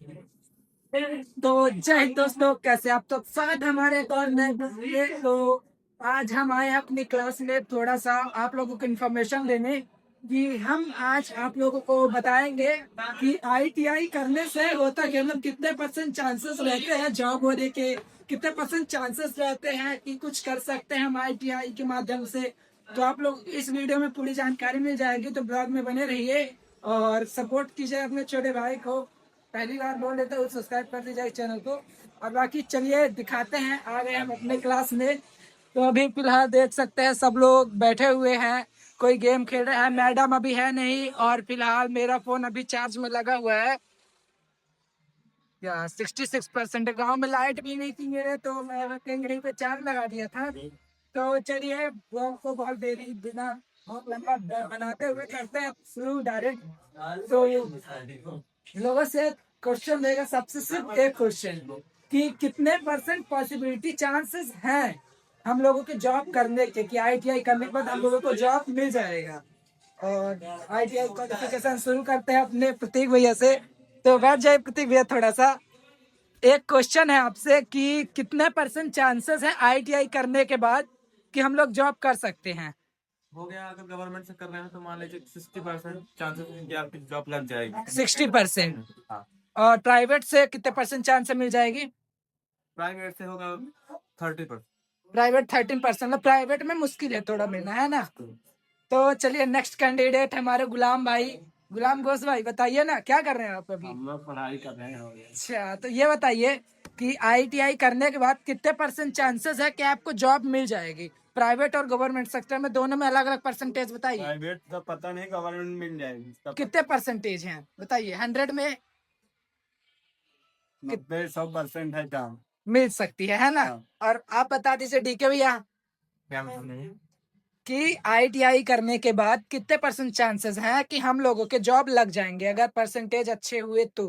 तो जय हिंद दोस्तों, कैसे आप? तो स्वागत है हमारे एक और नए वीडियो में। तो आज हम आए हैं अपनी क्लास में थोड़ा सा आप लोगों को इन्फॉर्मेशन देने कि हम आज आप लोगों को बताएंगे कि आईटीआई करने से होता क्या, मतलब कितने परसेंट चांसेस रहते हैं जॉब होने के, कितने परसेंट चांसेस रहते हैं कि कुछ कर सकते हैं हम आईटीआई के माध्यम से। तो आप लोग इस वीडियो में पूरी जानकारी मिल जाएगी, तो ब्लॉग में बने रहिए और सपोर्ट कीजिए अपने छोटे भाई को। पहली बार बोल लेते हो सब्सक्राइब कर दीजिए इस चैनल को। और बाकी चलिए दिखाते हैं, आ गए हम अपने क्लास में। तो अभी फिलहाल देख सकते हैं सब लोग बैठे हुए हैं, कोई गेम खेल रहा है। मैडम अभी है नहीं और फिलहाल मेरा फोन अभी चार्ज में लगा हुआ है। या 66%। गाँव में लाइट भी नहीं थी मेरे, तो मैं कहीं पे चार्ज लगा दिया था। तो चलिए ब्लॉग को बहुत देरी बिना बहुत लंबा बनाते हुए करते हैं शुरू डायरेक्ट। तो लोगों से क्वेश्चन देगा, सबसे सिर्फ एक क्वेश्चन कि कितने परसेंट पॉसिबिलिटी चांसेस हैं हम लोगों के जॉब करने के, कि आईटीआई करने के बाद हम लोगों को जॉब मिल जाएगा। और आईटीआई क्वालिफिकेशन शुरू करते हैं अपने प्रतीक भैया से। तो बैठ जाए प्रतीक भैया, थोड़ा सा एक क्वेश्चन है आपसे कि कितने परसेंट चांसेस है आईटीआई करने के बाद कि हम लोग जॉब कर सकते हैं? हो गया। अगर गवर्नमेंट से कर रहे हैं तो मान लीजिए 60% चांसेस है कि आपकी जॉब लग जाएगी। 60%। हाँ। और प्राइवेट से कितने परसेंट चांस से मिल जाएगी? प्राइवेट से होगा 30%। प्राइवेट 13%। मतलब प्राइवेट में मुश्किल है थोड़ा मिलना, है ना? तो चलिए नेक्स्ट कैंडिडेट हमारे गुलाम भाई। गुलाम घोष भाई, बताइए ना क्या कर रहे हैं आप अभी? हम लोग पढ़ाई कर रहे हैं। अच्छा, तो ये बताइए कि आईटीआई करने के बाद कितने परसेंट चांसेस है कि आपको जॉब मिल जाएगी? प्राइवेट और गवर्नमेंट सेक्टर में दोनों में अलग अलग परसेंटेज बताइए। प्राइवेट का पता नहीं, गवर्नमेंट मिल जाएगी कितने परसेंटेज हैं बताइए 100 में? 90-100% है चांस। मिल सकती है ना? हाँ। और आप बता दीजिए डीके भैया क्या मतलब? कि आईटीआई करने के बाद कितने परसेंट चांसेस हैं कि हम लोगों के जॉब लग जाएंगे अगर परसेंटेज अच्छे हुए तो?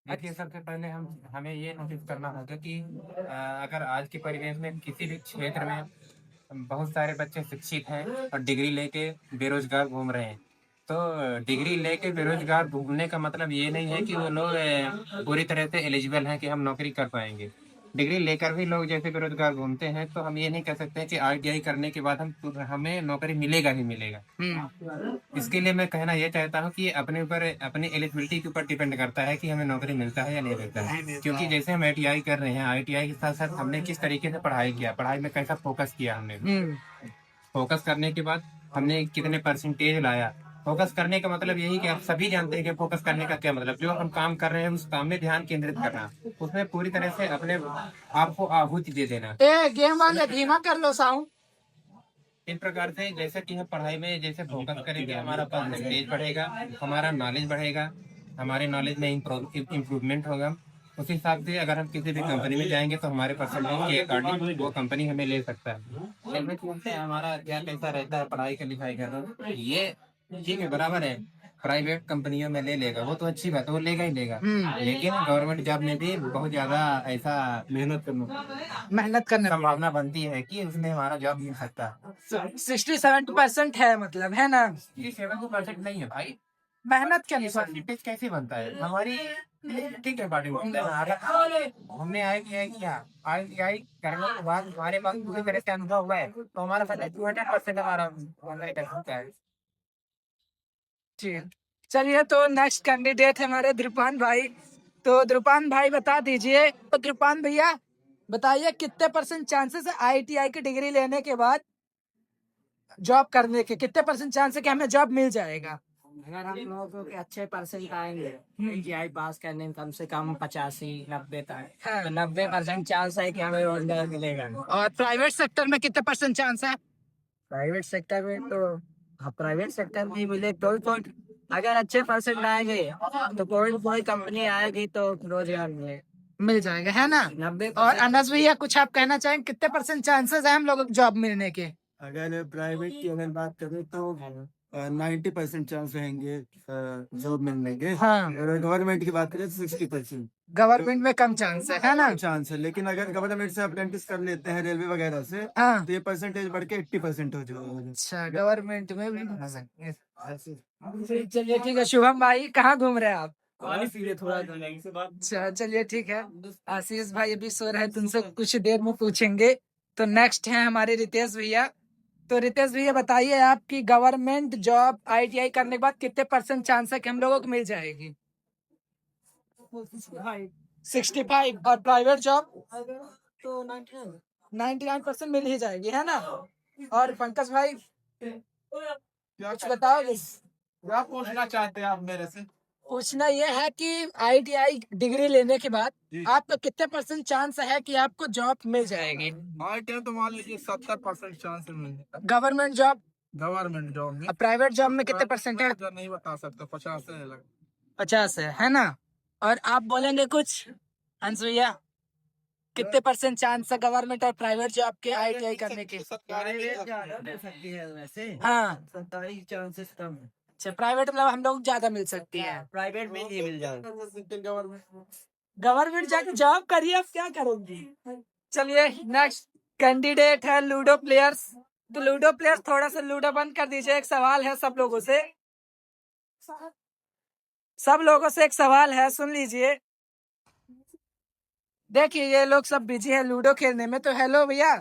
देखिए, सबसे पहले हम हमें ये नोटिस करना होगा कि अगर आज के परिवेश में किसी भी क्षेत्र में बहुत सारे बच्चे शिक्षित हैं और डिग्री लेके बेरोजगार घूम रहे हैं। तो डिग्री लेके बेरोजगार घूमने का मतलब ये नहीं है कि वो लोग पूरी तरह से एलिजिबल हैं कि हम नौकरी कर पाएंगे। डिग्री लेकर भी लोग जैसे बेरोजगार घूमते हैं, तो हम ये नहीं कह सकते कि आईटीआई करने के बाद हमें नौकरी मिलेगा ही मिलेगा। इसके लिए मैं कहना ये चाहता हूँ कि अपने ऊपर, अपनी एलिजिबिलिटी के ऊपर डिपेंड करता है कि हमें नौकरी मिलता है या नहीं मिलता है। क्योंकि जैसे हम आईटीआई कर रहे हैं, आईटीआई के साथ साथ हमने किस तरीके से पढ़ाई किया, पढ़ाई में कैसा फोकस किया हमने, फोकस करने के बाद हमने कितने परसेंटेज लाया। फोकस करने का मतलब यही कि आप सभी जानते हैं कि फोकस करने का क्या मतलब, जो हम काम कर रहे हैं उस काम में ध्यान केंद्रित करना, उसमें पूरी तरह से अपने आप को आहुति दे देना। गेम वाले धीमा कर लो साउंड। इस प्रकार से जैसे कि हम पढ़ाई में जैसे फोकस करेंगे, हमारा परसेंटेज बढ़ेगा, हमारा नॉलेज बढ़ेगा, हमारे नॉलेज में इम्प्रूवमेंट होगा। उस हिसाब से अगर हम किसी भी कंपनी में जाएंगे तो हमारे परसेंटेज के अकॉर्डिंग वो कंपनी हमें ले सकता है। इसमें बोलते हैं हमारा क्या कैसा रहता है पढ़ाई का लिखाई का, ये ठीक है, बराबर है। प्राइवेट कंपनियों में ले लेगा वो तो अच्छी बात है, वो लेगा ही लेगा। लेकिन गवर्नमेंट जॉब में भी बहुत ज्यादा ऐसा मेहनत करने संभावना बनती है कि उसमें हमारा जॉब मिल सकता है। 67% है, मतलब, है ना? ये 70% नहीं है भाई। मेहनत के ये अनुसार। परसेंटेज कैसे बनता है हमारी? ठीक है, पार्टी हमने आई टी आई किया, आई टी आई करने के बाद हमारे पास पूरी तरह से अनुभव हुआ है, तो हमारा 100% हमारा ऑनलाइन कर सकता है। जी, चलिए तो नेक्स्ट कैंडिडेट है हमारे द्रुपान भाई। तो द्रुपान भाई बता दीजिए, तो द्रुपान भैया बताइए कितने परसेंट चांसेस है आईटीआई की डिग्री लेने के बाद जॉब करने के, कितने परसेंट चांस है कि हमें जॉब मिल जाएगा? अगर हम लोगों के अच्छे परसेंट आएंगे एनटीआई पास करने में कम से कम 85-90 तक, हाँ। तो 90% चांस है कि हमें रोजगार मिलेगा। और प्राइवेट सेक्टर में कितने परसेंट चांस है? प्राइवेट सेक्टर में तो, हाँ, प्राइवेट सेक्टर में मिले तो अगर अच्छे परसेंट आएंगे तो कोई कोई कंपनी आएगी तो रोजगार मिलेगा। मिल जाएगा, है ना? 90। और अनस भैया कुछ आप कहना चाहेंगे, कितने परसेंट चांसेस है हम लोगों को जॉब मिलने के? अगर प्राइवेट की अगर बात करें तो 90% चांस रहेंगे जॉब मिलने के। हाँ। अगर गवर्नमेंट की बात करें तो 60% गवर्नमेंट में कम चांस है ना? चांस है। लेकिन अगर गवर्नमेंट से अप्रेंटिस कर लेते हैं रेलवे वगैरह से, हाँ। तो ये परसेंटेज बढ़ के 80% हो जाएगा। अच्छा, गवर्नमेंट में भी हो सकते हैं। चलिए ठीक है। शुभम भाई कहाँ घूम रहे हैं आप? पानी पी ले थोड़ा। अच्छा चलिए ठीक है। आशीष भाई अभी सो रहे हैं, तुमसे कुछ देर में पूछेंगे। तो नेक्स्ट है हमारे रितेश भैया। तो रितेश भैया बताइए, आपकी गवर्नमेंट जॉब ITI करने के बाद कितने % चांस है कि हम लोगों को मिल जाएगी? 65। और प्राइवेट जॉब? तो 99% मिल ही जाएगी, है ना? और पंकज भाई कुछ बताओगे? क्या पूछना चाहते हैं आप मेरे से? पूछना ये है कि ITI डिग्री लेने के बाद आपका कितने % चांस है कि आपको जॉब मिल जाएगी? ITI तो मान लीजिए 70% चांस मिलने। Government job? गवर्नमेंट जॉब में प्राइवेट जॉब में कितने % है? तो नहीं बता सकता, 50 है लग। 50 है ना? और आप बोलेंगे कुछ अंश भैया, कितने % चांस है गवर्नमेंट और प्राइवेट जॉब के ITI करने के? सकती है वैसे। हाँ, सरकारी चांसेस कम है। अच्छा प्राइवेट मतलब हम लोग ज्यादा मिल सकती है। प्राइवेट में नहीं मिल जाएगा। गवर्नमेंट जाके जॉब करिए, आप क्या करोगे? चलिए नेक्स्ट कैंडिडेट है लूडो प्लेयर्स। तो लूडो प्लेयर्स थोड़ा सा लूडो बंद कर दीजिए। एक सवाल है सब लोगों से, एक सवाल है, सुन लीजिए। देखिए ये लोग सब बिजी है लूडो खेलने में। तो हेलो भैया,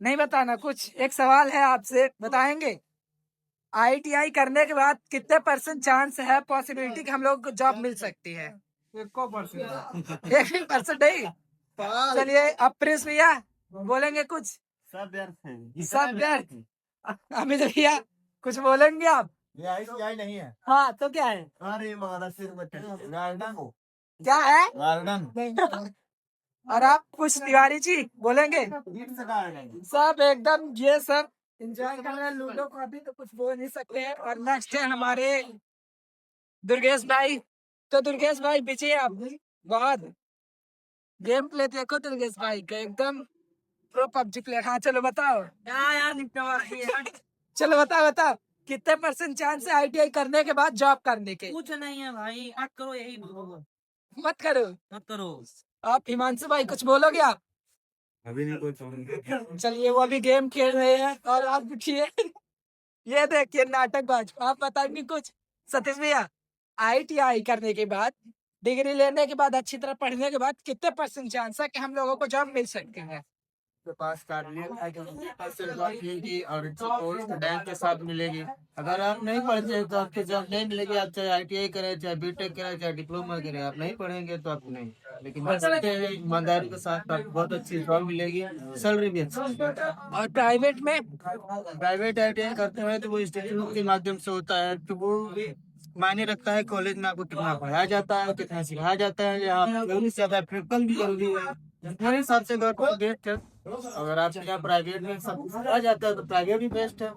नहीं बताना कुछ? एक सवाल है आपसे, बताएंगे? ITI करने के बाद कितने % चांस है, पॉसिबिलिटी कि हम लोग को जॉब मिल सकती है? 1% 1% नहीं। चलिए अब प्रिंस भैया बोलेंगे कुछ? सब व्यर्थ है। सब व्यर्थ। अमित भैया कुछ बोलेंगे आप? ये ITI नहीं है। हाँ तो क्या है? अरे मारा सिर मत गार्डन हो। क्या है? गार्डन। नहीं। और आप कुछ तिवारी जी बोलेंगे? सब एकदम ये सब एंजॉय कर रहे हैं लूडो को, अभी तो कुछ बोल नहीं सकते हैं। और नेक्स्ट है हमारे दुर्गेश भाई। तो दुर्गेश भाई पीछे आप बहुत गेम प्ले देखो दुर्गेश भाई का, एकदम प्रो PUBG प्लेयर। हाँ चलो बताओ। चलो बताओ कितने % चांस है ITI करने के बाद जॉब करने के? कुछ नहीं है भाई, मत करो यही मत करो। मत करो। आप हिमांशु भाई कुछ बोलोगे आप? अभी नहीं कोई। चलिए वो अभी गेम खेल रहे हैं। और आप पूछिए। ये देखिए नाटकबाज, आप बताएंगे कुछ? सतीश भैया, ITI करने के बाद, डिग्री लेने के बाद, अच्छी तरह पढ़ने के बाद कितने % चांस है कि हम लोगों को जॉब मिल सकती है? के पास कर लिया और बैंक के साथ मिलेगी। अगर आप नहीं पढ़ते तो आपकी जॉब नहीं मिलेगी। आप चाहे ITI करें, चाहे BTech करें, चाहे डिप्लोमा करें, आप नहीं पढ़ेंगे तो आपको नहीं। लेकिन ईमानदारी के साथ आपको बहुत अच्छी जॉब मिलेगी, सैलरी भी अच्छी। और प्राइवेट में? प्राइवेट ITI करते हैं तो वो इंस्टीट्यूट के माध्यम से होता है, तो वो मायने रखता है कॉलेज में आपको कितना पढ़ाया जाता है, कितना सिखाया जाता है। यहाँ जरूरी से ज्यादा प्रैक्टिकल भी जरूरी है। मेरे हिसाब से बेस्ट है। अगर आपके यहाँ प्राइवेट में सब कुछ आ जाता है तो प्राइवेट भी बेस्ट है।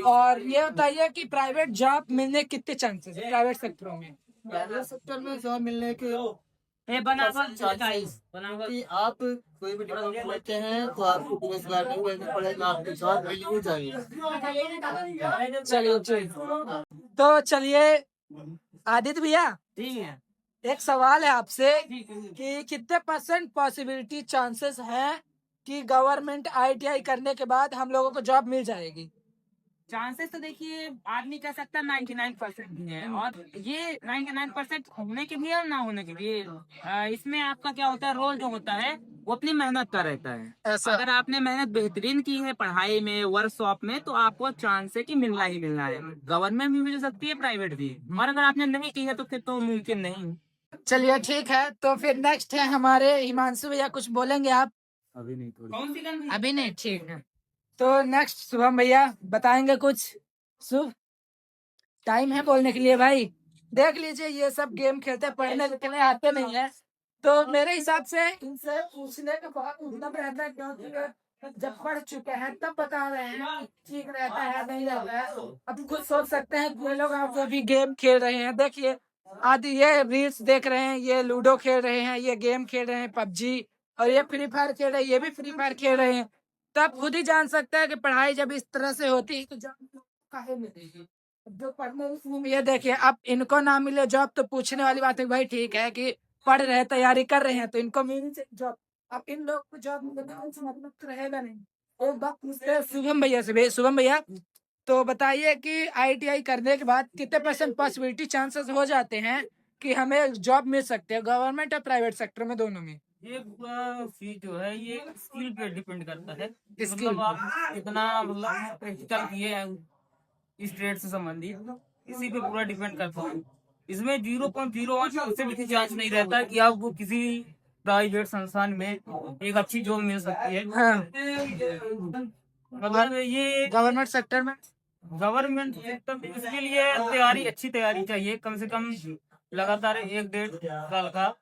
और ये बताइए कि प्राइवेट जॉब मिलने के कितने चांसेस है प्राइवेट सेक्टरों में? प्राइवेट सेक्टर में जॉब मिलने के ये कि आप कोई भी डिप्लोमा लेते हैं तो आपको बेरोजगार नहीं रहना पड़ेगा, आपकी जॉब मिल ही जाएगी। चलिए तो चलिए आदित्य भैया, ठीक है। एक सवाल है आपसे कि कितने % पॉसिबिलिटी चांसेस है कि गवर्नमेंट ITI करने के बाद हम लोगों को जॉब मिल जाएगी? चांसेस तो देखिए आदमी कह सकता है 99% भी है, और ये 99% होने के भी है और ना होने के भी। इसमें आपका क्या होता है, रोल जो होता है वो अपनी मेहनत का रहता है। ऐसा? अगर आपने मेहनत बेहतरीन की है पढ़ाई में, वर्कशॉप में, तो आपको चांस है कि मिलना ही मिलना है। गवर्नमेंट भी मिल सकती है, प्राइवेट भी। और अगर आपने नहीं की है तो फिर तो मुमकिन नहीं। चलिए ठीक है। तो फिर नेक्स्ट है हमारे हिमांशु भैया, कुछ बोलेंगे आप? अभी नहीं थोड़ी। कौन सी गन? अभी नहीं, ठीक है। तो नेक्स्ट शुभम भैया बताएंगे कुछ? शुभ टाइम है बोलने के लिए भाई। देख लीजिए ये सब गेम खेलते हैं, पढ़ने के लिए आते नहीं है। तो मेरे हिसाब से इनसे पूछने का बहुत मतलब रहता है, क्योंकि जब पढ़ चुके हैं तब बता रहे हैं ठीक रहता है नहीं रहता है। अब खुद सोच सकते हैं कोई लोग आप अभी गेम खेल रहे हैं। देखिए आदि ये रील्स देख रहे हैं, ये लूडो खेल रहे हैं, ये गेम खेल रहे हैं PUBG, और ये फ्री फायर खेल रहे हैं, ये भी फ्री फायर खेल रहे हैं। तो आप खुद ही जान सकते हैं कि पढ़ाई जब इस तरह से होती है तो जॉब काहे मिलेगी? जो पढ़ने में ये देखिए, अब इनको ना मिले जॉब तो पूछने वाली बात है भाई। ठीक है कि पढ़ रहे हैं, तैयारी कर रहे हैं, तो इनको मिल जॉब। अब इन लोग को जॉब मिलने से मतलब तो रहेगा नहीं। एक बात पूछते हैं शुभम भैया से। शुभम भैया तो बताइए कि ITI करने के बाद कितने % पॉसिबिलिटी चांसेस हो जाते हैं कि हमें जॉब मिल सकती है गवर्नमेंट और प्राइवेट सेक्टर में, दोनों में? ये पूरा चीज जो है ये स्किल पे डिपेंड करता है कि Skill मतलब आप कितना मतलब प्रैक्टिकल किए हैं इस ट्रेड से संबंधित, इसी पे पूरा डिपेंड करता है। इसमें 0.01 उससे भी चांस नहीं रहता कि आपको किसी प्राइवेट संस्थान में एक अच्छी जॉब मिल सकती है। हाँ, मतलब ये गवर्नमेंट सेक्टर में गवर्नमेंट सेक्टर में इसके लिए तैयारी, अच्छी तैयारी चाहिए, कम से कम लगातार 1-1.5 साल का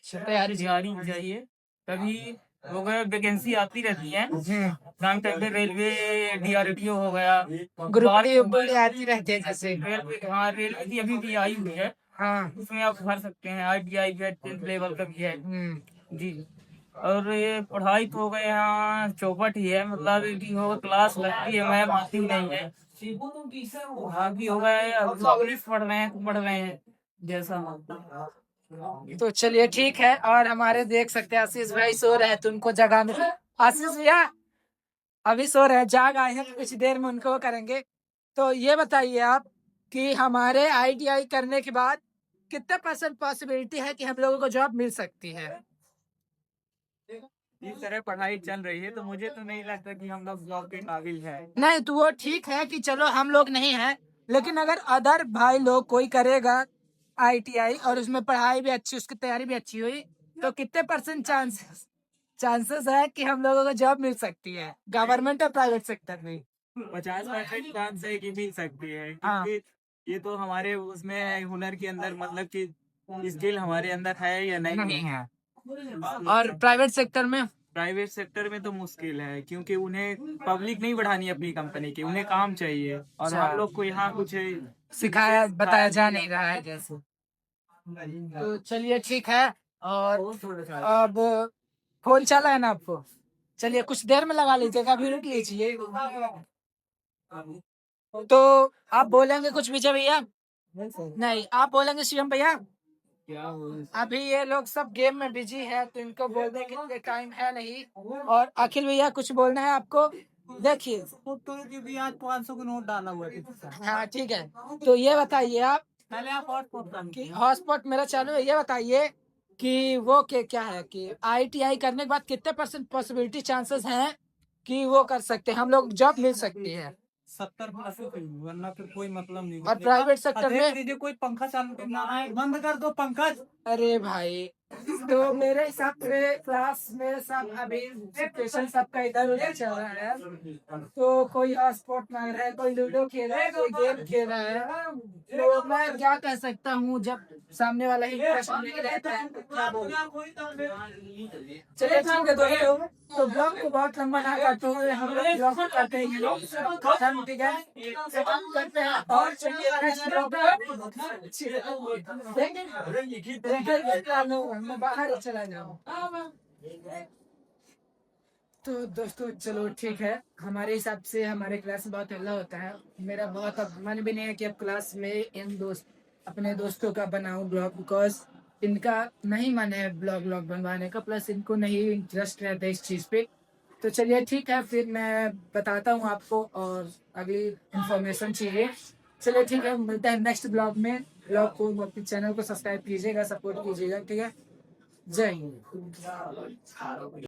तैयारी चाहिए, तभी हो गया। वैकेंसी आती रहती है टाइम टाइम पे, रेलवे DRDO हो गया, ग्रुप डी बड़ी आती रहती है जैसे। रेलवे, हाँ रेलवे की अभी भी आई हुई है, हाँ। उसमें आप भर सकते हैं। ITI भी 10th लेवल का भी है जी। और ये पढ़ाई तो हो गए यहाँ चौपट ही है, मतलब कि हो क्लास लगती है, मैम आती नहीं है। अभी हो गए, अब इंग्लिश पढ़ रहे हैं तो पढ़ रहे हैं जैसा। तो चलिए ठीक है। और हमारे देख सकते हैं आशीष भाई सो रहे हैं, तो उनको जगा में, आशीष भैया अभी सो रहे हैं, जाग आए हैं, तो कुछ देर में उनको करेंगे। तो ये बताइए आप कि हमारे ITI करने के बाद कितने % पॉसिबिलिटी है कि हम लोगों को जॉब मिल सकती है? इस तरह पढ़ाई चल रही है तो मुझे तो नहीं लगता कि हम लोग जॉब के काबिल है। नहीं तो वो ठीक है कि चलो हम लोग नहीं हैं, लेकिन अगर अदर भाई लोग कोई करेगा ITI और उसमें पढ़ाई भी अच्छी, उसकी तैयारी भी अच्छी हुई, तो कितने % चांसेस है कि हम लोगों को जॉब मिल सकती है गवर्नमेंट और प्राइवेट सेक्टर में? 50% चांस है कि मिल सकती है, हाँ। क्योंकि ये तो हमारे उसमें हुनर के अंदर, मतलब कि स्किल हमारे अंदर है या नहीं है। और प्राइवेट सेक्टर में? प्राइवेट सेक्टर में तो मुश्किल है, क्योंकि उन्हें पब्लिक नहीं बढ़ानी अपनी कंपनी की, उन्हें काम चाहिए, और अच्छा। हम लोग को यहाँ कुछ सिखाया बताया जा नहीं रहा है जैसे। तो चलिए ठीक है। और अब फोन चला है ना आपको? चलिए कुछ देर में लगा लीजिएगा, अभी रुक लीजिए। तो आप बोलेंगे कुछ विजय भैया? नहीं, आप बोलेंगे शिवम भैया? अभी ये लोग सब गेम में बिजी है, तो इनको बोलने के लिए टाइम है नहीं। और अखिल भैया कुछ बोलना है आपको? देखिए भी आज 500 का नोट डाला हुआ है। हाँ ठीक है। तो ये बताइए आप पहले आप हॉटस्पॉट कि हॉटस्पॉट मेरा चालू है, ये बताइए कि वो क्या है कि ITI करने के बाद कितने % पॉसिबिलिटी चांसेस हैं कि वो कर सकते हैं, हम लोग जॉब मिल सकती है? 70%, वरना फिर कोई मतलब नहीं। और प्राइवेट सेक्टर में? कोई पंखा चालू करना है, बंद कर दो पंखा। अरे भाई, तो मेरे हिसाब से क्लास में सब अभी सिचुएशन सबका इधर उधर चल रहा है, तो कोई हॉटस्पॉट मांग रहा है, कोई लूडो खेल रहा है, कोई गेम खेल रहा है। तो मैं क्या कह सकता हूँ, जब सामने वाला ही प्रश्न नहीं रहता है तो क्या बोलूं? चलिए ठीक है दोस्तों, तो ब्लॉग को बहुत लंबा ना करते हुए हम लोग ब्लॉग को करते हैं खत्म, ठीक है? खत्म करते हैं और चलिए नेक्स्ट ब्लॉग मैं बाहर चला जाऊँ। तो दोस्तों चलो ठीक है, हमारे हिसाब से हमारे क्लास में बहुत हल्ला होता है। मेरा बहुत अब मन भी नहीं है कि अब क्लास में अपने दोस्तों का बनाऊं ब्लॉग, बिकॉज इनका नहीं मन है ब्लॉग बनवाने का, प्लस इनको नहीं इंटरेस्ट रहता है इस चीज़ पे। तो चलिए ठीक है, फिर मैं बताता हूँ आपको और अगली इंफॉर्मेशन चाहिए। चलिए ठीक है, मिलते हैं नेक्स्ट ब्लॉग में। ब्लॉग को अपने चैनल को सब्सक्राइब कीजिएगा, सपोर्ट कीजिएगा, ठीक है? जय हिंद।